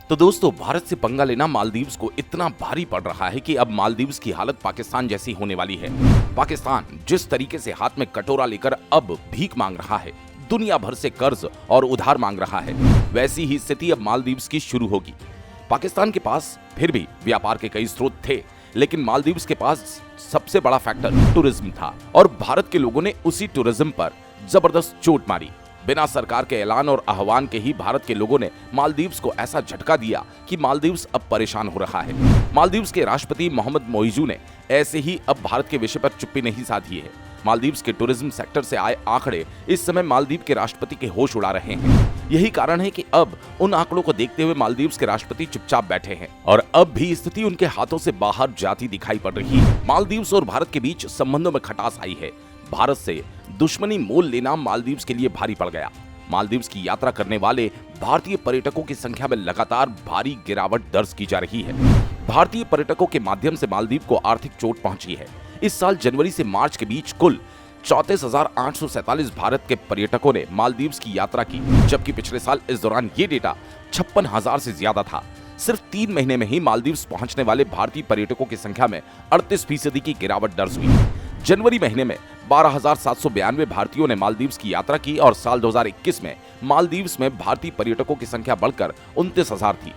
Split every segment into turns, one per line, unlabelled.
तो दोस्तों, भारत से पंगा लेना मालदीव्स को इतना भारी पड़ रहा है कि अब मालदीव्स की हालत पाकिस्तान जैसी होने वाली है। पाकिस्तान जिस तरीके से हाथ में कटोरा लेकर अब भीख मांग रहा है, दुनिया भर से कर्ज और उधार मांग रहा है, वैसी ही स्थिति अब मालदीव्स की शुरू होगी। पाकिस्तान के पास फिर भी व्यापार के कई स्रोत थे, लेकिन मालदीव्स के पास सबसे बड़ा फैक्टर टूरिज्म था और भारत के लोगों ने उसी टूरिज्म पर जबरदस्त चोट मारी। बिना सरकार के ऐलान और आह्वान के ही भारत के लोगों ने मालदीव्स को ऐसा झटका दिया कि मालदीव्स अब परेशान हो रहा है। मालदीव्स के राष्ट्रपति मोहम्मद मोइजू ने ऐसे ही अब भारत के विषय पर चुप्पी नहीं साधी है। मालदीव्स के टूरिज्म सेक्टर से आए आंकड़े इस समय मालदीव के राष्ट्रपति के होश उड़ा रहे हैं। यही कारण है कि अब उन आंकड़ों को देखते हुए मालदीव्स के राष्ट्रपति चुपचाप बैठे हैं और अब भी स्थिति उनके हाथों से बाहर जाती दिखाई पड़ रही है। मालदीव्स और भारत के बीच संबंधों में खटास आई है। भारत से दुश्मनी मोल लेना मालदीव्स के लिए भारी पड़ गया। मालदीव्स की यात्रा करने वाले भारतीय पर्यटकों की संख्या में लगातार भारी गिरावट दर्ज की जा रही है। भारतीय पर्यटकों के माध्यम से मालदीव को आर्थिक चोट पहुंची है। इस साल जनवरी से मार्च के बीच कुल 34,847 भारत के पर्यटकों ने मालदीव्स की यात्रा की, जबकि पिछले साल इस दौरान ये डेटा 56,000 से ज्यादा था। सिर्फ 3 महीने में ही मालदीव्स पहुंचने वाले भारतीय पर्यटकों की संख्या में 38% की गिरावट दर्ज हुई। जनवरी महीने में 12,792 भारतीयों ने मालदीव्स की यात्रा की और साल 2021 में मालदीव्स में भारतीय पर्यटकों की संख्या बढ़कर 29,000 थी।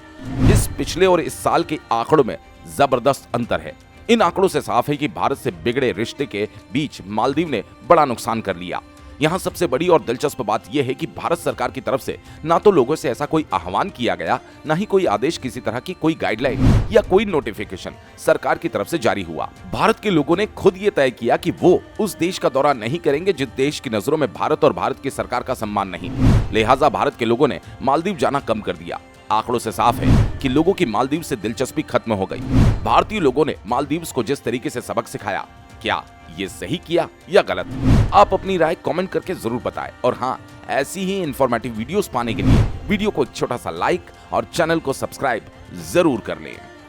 इस पिछले और इस साल के आंकड़ों में जबरदस्त अंतर है। इन आंकड़ों से साफ है कि भारत से बिगड़े रिश्ते के बीच मालदीव ने बड़ा नुकसान कर लिया। यहाँ सबसे बड़ी और दिलचस्प बात यह है कि भारत सरकार की तरफ से ना तो लोगों से ऐसा कोई आह्वान किया गया, ना ही कोई आदेश, किसी तरह की कोई गाइडलाइन या कोई नोटिफिकेशन सरकार की तरफ से जारी हुआ। भारत के लोगों ने खुद ये तय किया कि वो उस देश का दौरा नहीं करेंगे जिस देश की नजरों में भारत और भारत की सरकार का सम्मान नहीं। लिहाजा भारत के लोगों ने मालदीव जाना कम कर दिया। आंकड़ों से साफ है कि लोगों की मालदीव से दिलचस्पी खत्म हो गई। भारतीय लोगों ने मालदीव्स को जिस तरीके से सबक सिखाया, क्या ये सही किया या गलत? आप अपनी राय कमेंट करके जरूर बताएं और हाँ, ऐसी ही इंफॉर्मेटिव वीडियोस पाने के लिए वीडियो को एक छोटा सा लाइक और चैनल को सब्सक्राइब जरूर कर लें।